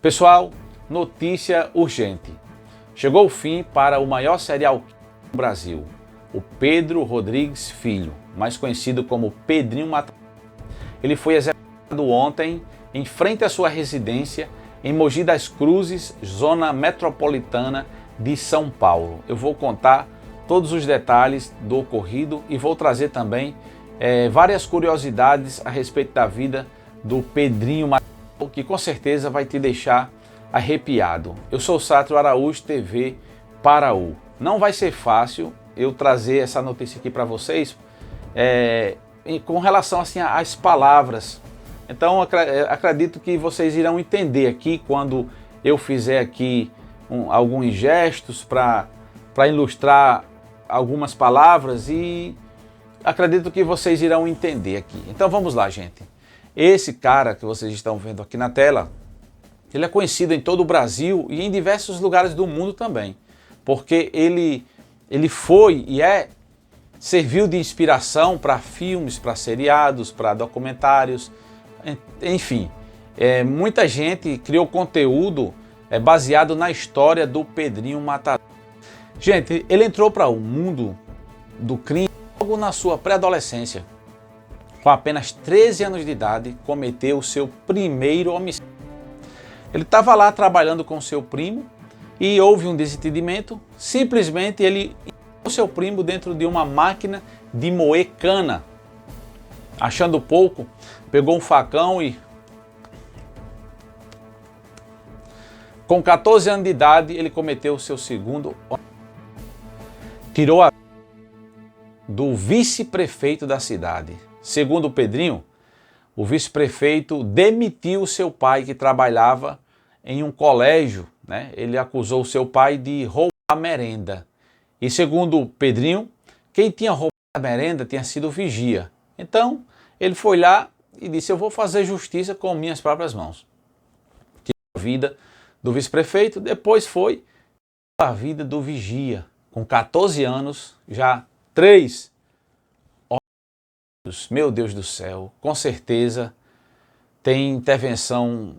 Pessoal, notícia urgente. Chegou o fim para o maior serial killer do Brasil, o Pedro Rodrigues Filho, mais conhecido como Pedrinho Matador. Ele foi executado ontem em frente à sua residência em Mogi das Cruzes, zona metropolitana de São Paulo. Eu vou contar todos os detalhes do ocorrido e vou trazer também várias curiosidades a respeito da vida do Pedrinho Matador, que com certeza vai te deixar arrepiado. Eu sou o Sátrio Araújo, TV Paraú. Não vai ser fácil eu trazer essa notícia aqui para vocês com relação assim às palavras. Então acredito que vocês irão entender aqui quando eu fizer aqui alguns gestos para ilustrar algumas palavras, e acredito que vocês irão entender aqui. Então vamos lá, gente. Esse cara que vocês estão vendo aqui na tela, ele é conhecido em todo o Brasil e em diversos lugares do mundo também, porque ele foi e serviu de inspiração para filmes, para seriados, para documentários, enfim. Muita gente criou conteúdo baseado na história do Pedrinho Matador. Gente, ele entrou para o mundo do crime logo na sua pré-adolescência. Com apenas 13 anos de idade, cometeu o seu primeiro homicídio. Ele estava lá trabalhando com seu primo e houve um desentendimento. Simplesmente ele o seu primo dentro de uma máquina de moer cana. Achando pouco, pegou um facão e, com 14 anos de idade, ele cometeu o seu segundo homicídio. Tirou a vida do vice-prefeito da cidade. Segundo o Pedrinho, o vice-prefeito demitiu seu pai, que trabalhava em um colégio, né? Ele acusou seu pai de roubar a merenda. E segundo o Pedrinho, quem tinha roubado a merenda tinha sido o vigia. Então, ele foi lá e disse: eu vou fazer justiça com minhas próprias mãos. Tirou a vida do vice-prefeito, depois foi a vida do vigia. Com 14 anos, já 3 homicídios. Meu Deus do céu, com certeza tem intervenção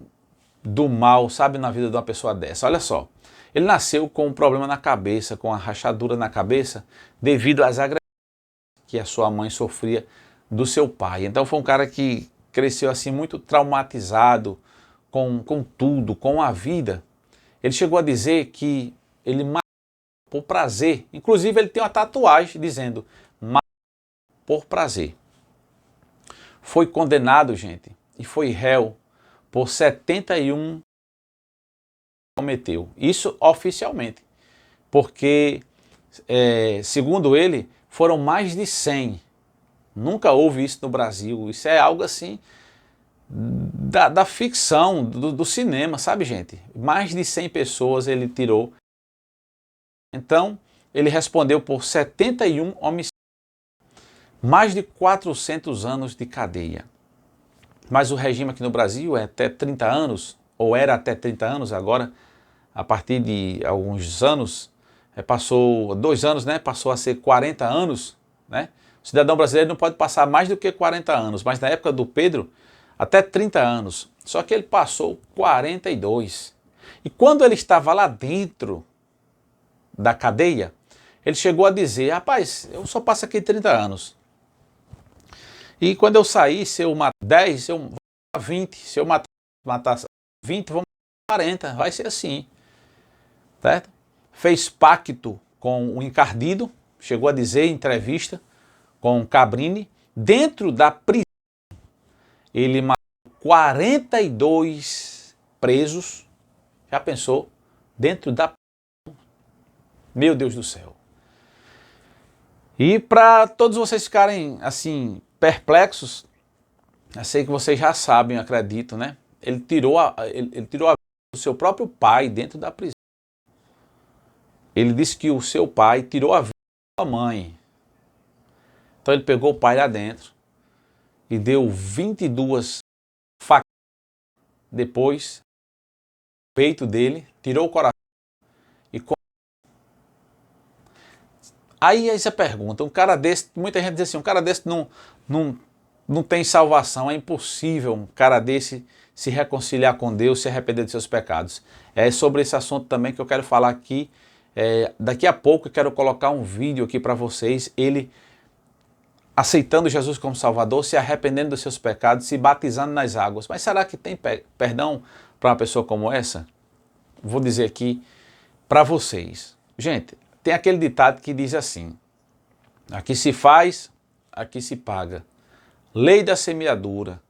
do mal, sabe, na vida de uma pessoa dessa. Olha só, ele nasceu com um problema na cabeça, com a rachadura na cabeça, devido às agressões que a sua mãe sofria do seu pai. Então foi um cara que cresceu assim muito traumatizado com tudo, com a vida. Ele chegou a dizer que ele matou por prazer. Inclusive ele tem uma tatuagem dizendo: matou por prazer. Foi condenado, gente, e foi réu por 71 cometeu. Isso oficialmente, porque segundo ele foram mais de 100. Nunca houve isso no Brasil. Isso é algo assim da ficção, do cinema, sabe, gente? Mais de 100 pessoas ele tirou. Então ele respondeu por 71 homicídios, mais de 400 anos de cadeia. Mas o regime aqui no Brasil é até 30 anos, ou era até 30 anos, agora, a partir de alguns anos, passou 2 anos, né? Passou a ser 40 anos, né? O cidadão brasileiro não pode passar mais do que 40 anos, mas na época do Pedro, até 30 anos. Só que ele passou 42. E quando ele estava lá dentro da cadeia, ele chegou a dizer: rapaz, eu só passo aqui 30 anos. E quando eu sair, se eu matar 10, se eu matar 20, se eu matar 20, vou matar 40, vai ser assim. Certo? Fez pacto com o encardido, chegou a dizer em entrevista com Cabrini, dentro da prisão. Ele matou 42 presos, já pensou? Dentro da prisão. Meu Deus do céu. E para todos vocês ficarem assim perplexos, eu sei que vocês já sabem, eu acredito, né? Ele tirou a vida do seu próprio pai dentro da prisão. Ele disse que o seu pai tirou a vida da sua mãe. Então ele pegou o pai lá dentro e deu 22 facadas. Depois, no peito dele, tirou o coração e... Aí essa pergunta, um cara desse, muita gente diz assim, um cara desse não não tem salvação, é impossível um cara desse se reconciliar com Deus, se arrepender de seus pecados. É sobre esse assunto também que eu quero falar aqui. Daqui a pouco eu quero colocar um vídeo aqui para vocês, ele aceitando Jesus como Salvador, se arrependendo dos seus pecados, se batizando nas águas. Mas será que tem perdão para uma pessoa como essa? Vou dizer aqui para vocês. Gente, tem aquele ditado que diz assim: aqui se faz, aqui se paga. Lei da semeadura.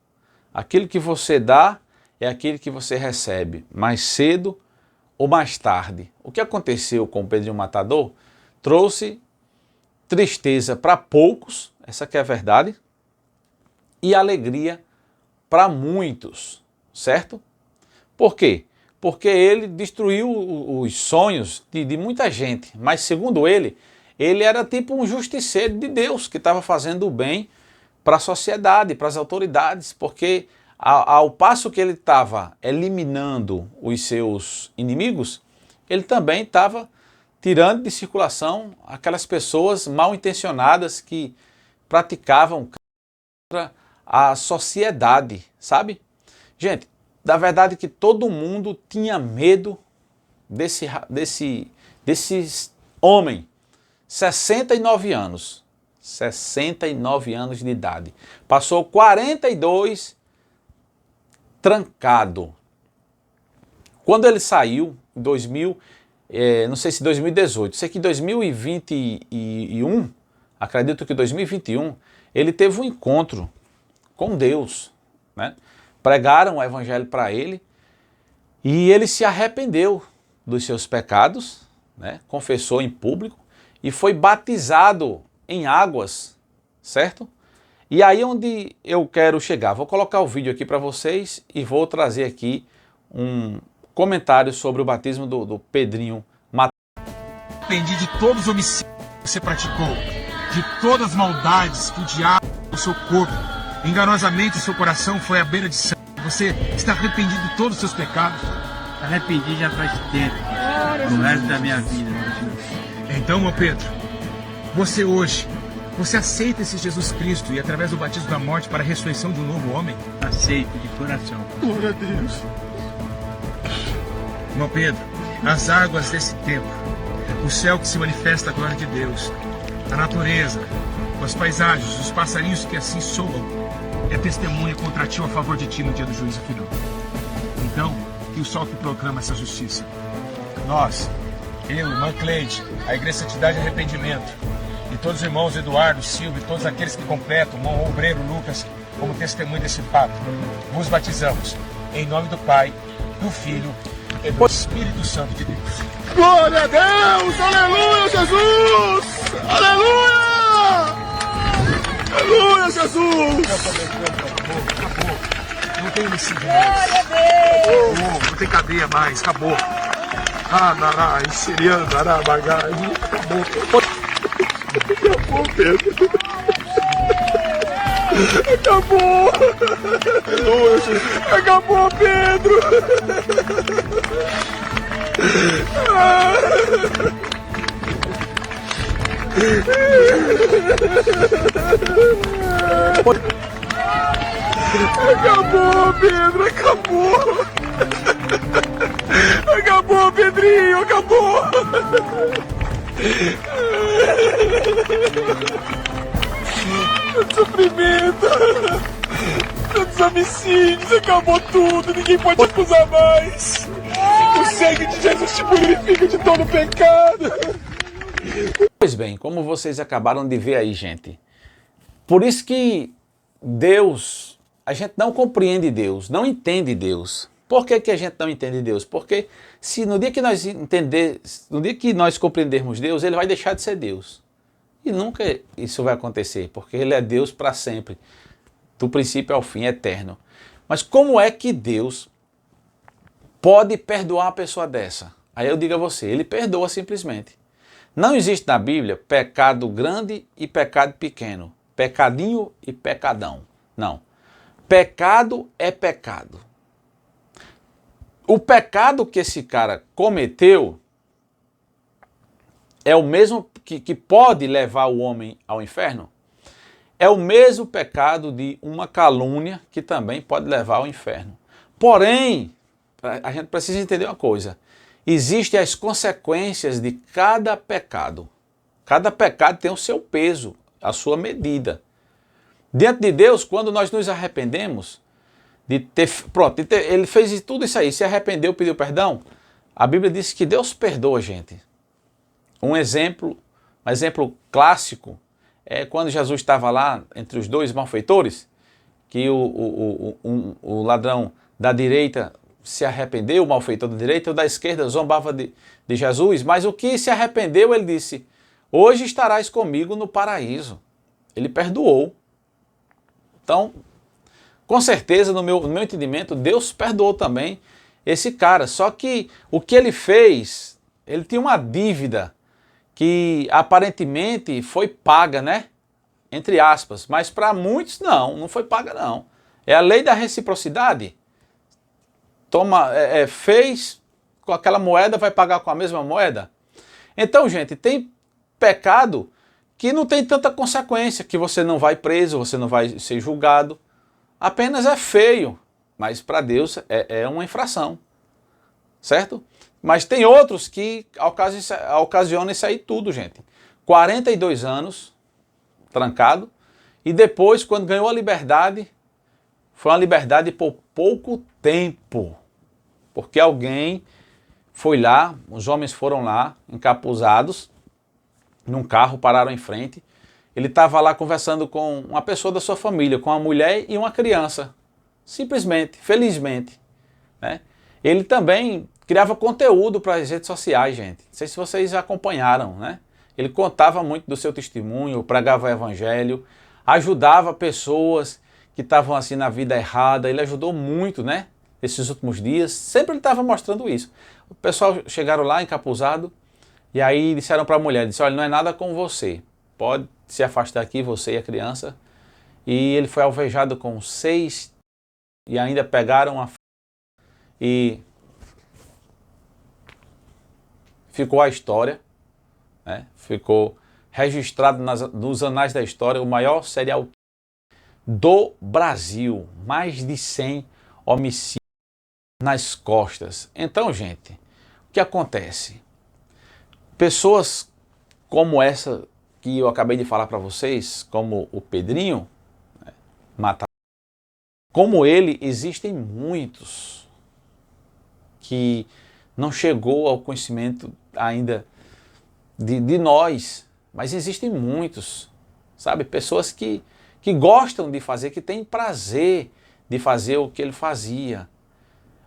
Aquilo que você dá é aquilo que você recebe, mais cedo ou mais tarde. O que aconteceu com o Pedrinho Matador trouxe tristeza para poucos, essa que é a verdade, e alegria para muitos, certo? Por quê? Porque ele destruiu os sonhos de muita gente, mas segundo ele era tipo um justiceiro de Deus que estava fazendo o bem para a sociedade, para as autoridades, porque ao passo que ele estava eliminando os seus inimigos, ele também estava tirando de circulação aquelas pessoas mal intencionadas que praticavam contra a sociedade, sabe? Gente, da verdade que todo mundo tinha medo desse homem, 69 anos. 69 anos de idade. Passou 42 trancado. Quando ele saiu, em 2000, não sei se 2018, sei que em 2021, acredito que 2021, ele teve um encontro com Deus, né? Pregaram o evangelho para ele e ele se arrependeu dos seus pecados, né? Confessou em público e foi batizado em águas, certo? E aí onde eu quero chegar, vou colocar o vídeo aqui para vocês e vou trazer aqui um comentário sobre o batismo do Pedrinho Matador. Arrependi de todos os homicídios que você praticou, de todas as maldades que o diabo no seu corpo, enganosamente o seu coração foi à beira de sangue. Você está arrependido de todos os seus pecados? Arrependi já faz tempo, no resto da minha vida. Então, meu Pedro, você hoje, você aceita esse Jesus Cristo e através do batismo da morte para a ressurreição de um novo homem? Aceito de coração. Glória a Deus. Meu Pedro, as águas desse tempo, o céu que se manifesta a glória de Deus, a natureza, as paisagens, os passarinhos que assim soam, é testemunha contra ti ou a favor de ti no dia do juízo final. Então, que o sol que proclama essa justiça. Nós, eu, irmã Cleide, a Igreja Santidade e Arrependimento, e todos os irmãos Eduardo, Silvio e todos aqueles que completam, o irmão obreiro Lucas, como testemunho desse fato, vos batizamos em nome do Pai, do Filho e do Espírito Santo de Deus. Glória a Deus! Aleluia, Jesus! Aleluia! Aleluia, Jesus! Acabou. Não tem homicídio mais. Acabou. Não tem cadeia mais. Acabou. Narai, Sirian, Narabagai. Acabou, Pedro! Acabou! Aleluia, Jesus! Acabou, Pedro! Acabou, Pedro! Acabou! Acabou, Pedrinho! Acabou! Tanto sofrimento! Tantos homicídios! Acabou tudo! Ninguém pode acusar mais! O sangue de Jesus te purifica de todo pecado! Pois bem, como vocês acabaram de ver aí, gente, por isso que Deus, a gente não compreende Deus, não entende Deus. Por que a gente não entende Deus? Porque se no dia que nós compreendermos Deus, Ele vai deixar de ser Deus. E nunca isso vai acontecer, porque Ele é Deus para sempre, do princípio ao fim, eterno. Mas como é que Deus pode perdoar uma pessoa dessa? Aí eu digo a você, Ele perdoa simplesmente. Não existe na Bíblia pecado grande e pecado pequeno, pecadinho e pecadão. Não. Pecado é pecado. O pecado que esse cara cometeu é o mesmo que pode levar o homem ao inferno? é o mesmo pecado de uma calúnia que também pode levar ao inferno. Porém, a gente precisa entender uma coisa. Existem as consequências de cada pecado. Cada pecado tem o seu peso, a sua medida. Diante de Deus, quando nós nos arrependemos, ele fez tudo isso aí, se arrependeu, pediu perdão, a Bíblia diz que Deus perdoa a gente. Um exemplo clássico é quando Jesus estava lá entre os dois malfeitores, que o ladrão da direita se arrependeu, o malfeitor da direita, o da esquerda zombava de Jesus, mas o que se arrependeu, ele disse, hoje estarás comigo no paraíso. Ele perdoou. Então, com certeza, no meu entendimento, Deus perdoou também esse cara. Só que o que ele fez, ele tinha uma dívida que aparentemente foi paga, né? Entre aspas. Mas para muitos não foi paga não. É a lei da reciprocidade. Fez com aquela moeda, vai pagar com a mesma moeda. Então, gente, tem pecado que não tem tanta consequência, que você não vai preso, você não vai ser julgado. Apenas é feio, mas para Deus é uma infração, certo? Mas tem outros que ocasionam isso aí tudo, gente. 42 anos, trancado, e depois, quando ganhou a liberdade, foi uma liberdade por pouco tempo. Porque alguém foi lá, os homens foram lá, encapuzados, num carro, pararam em frente. Ele estava lá conversando com uma pessoa da sua família, com uma mulher e uma criança. Simplesmente, felizmente. Né? Ele também criava conteúdo para as redes sociais, gente. Não sei se vocês acompanharam, né? Ele contava muito do seu testemunho, pregava o evangelho, ajudava pessoas que estavam assim na vida errada. Ele ajudou muito, né? Esses últimos dias, sempre ele estava mostrando isso. O pessoal chegaram lá encapuzado e aí disseram para a mulher, disse, olha, não é nada com você, pode se afastar aqui, você e a criança. E ele foi alvejado com 6 e ainda pegaram e ficou a história, né? Ficou registrado nos anais da história o maior serial do Brasil, mais de 100 homicídios nas costas. Então, gente, o que acontece? Pessoas como essa que eu acabei de falar para vocês, como o Pedrinho, né, como ele, existem muitos que não chegou ao conhecimento ainda de nós, mas existem muitos, sabe? Pessoas que gostam de fazer, que têm prazer de fazer o que ele fazia.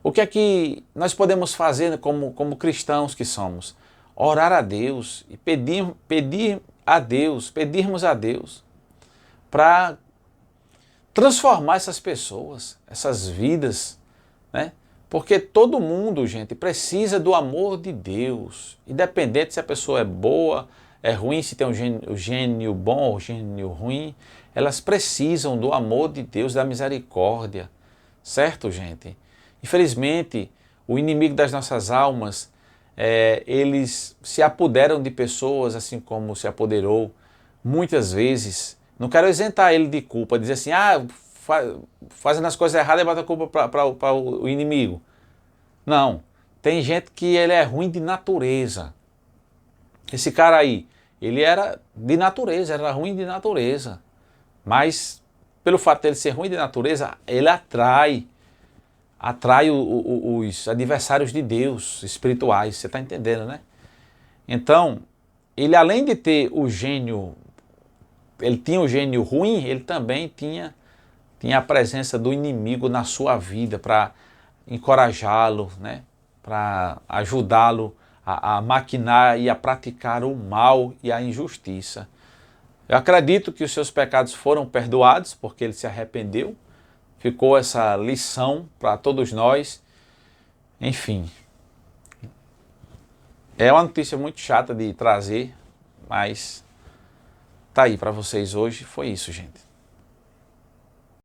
O que é que nós podemos fazer como cristãos que somos? Orar a Deus e pedirmos a Deus para transformar essas pessoas, essas vidas, né? Porque todo mundo, gente, precisa do amor de Deus, independente se a pessoa é boa, é ruim, se tem um gênio bom ou gênio ruim, elas precisam do amor de Deus, da misericórdia, certo, gente? Infelizmente, o inimigo das nossas almas, eles se apoderam de pessoas, assim como se apoderou muitas vezes. Não quero isentar ele de culpa, dizer assim, fazendo as coisas erradas e bota a culpa para o inimigo. Não, tem gente que ele é ruim de natureza. Esse cara aí, ele era de natureza, era ruim de natureza. Mas, pelo fato de ele ser ruim de natureza, ele atrai os adversários de Deus espirituais, você está entendendo, né? Então, ele além de ter o gênio, ele tinha o gênio ruim, ele também tinha a presença do inimigo na sua vida para encorajá-lo, né? Para ajudá-lo a maquinar e a praticar o mal e a injustiça. Eu acredito que os seus pecados foram perdoados porque ele se arrependeu. Ficou essa lição para todos nós. Enfim, é uma notícia muito chata de trazer, mas tá aí para vocês hoje. Foi isso, gente.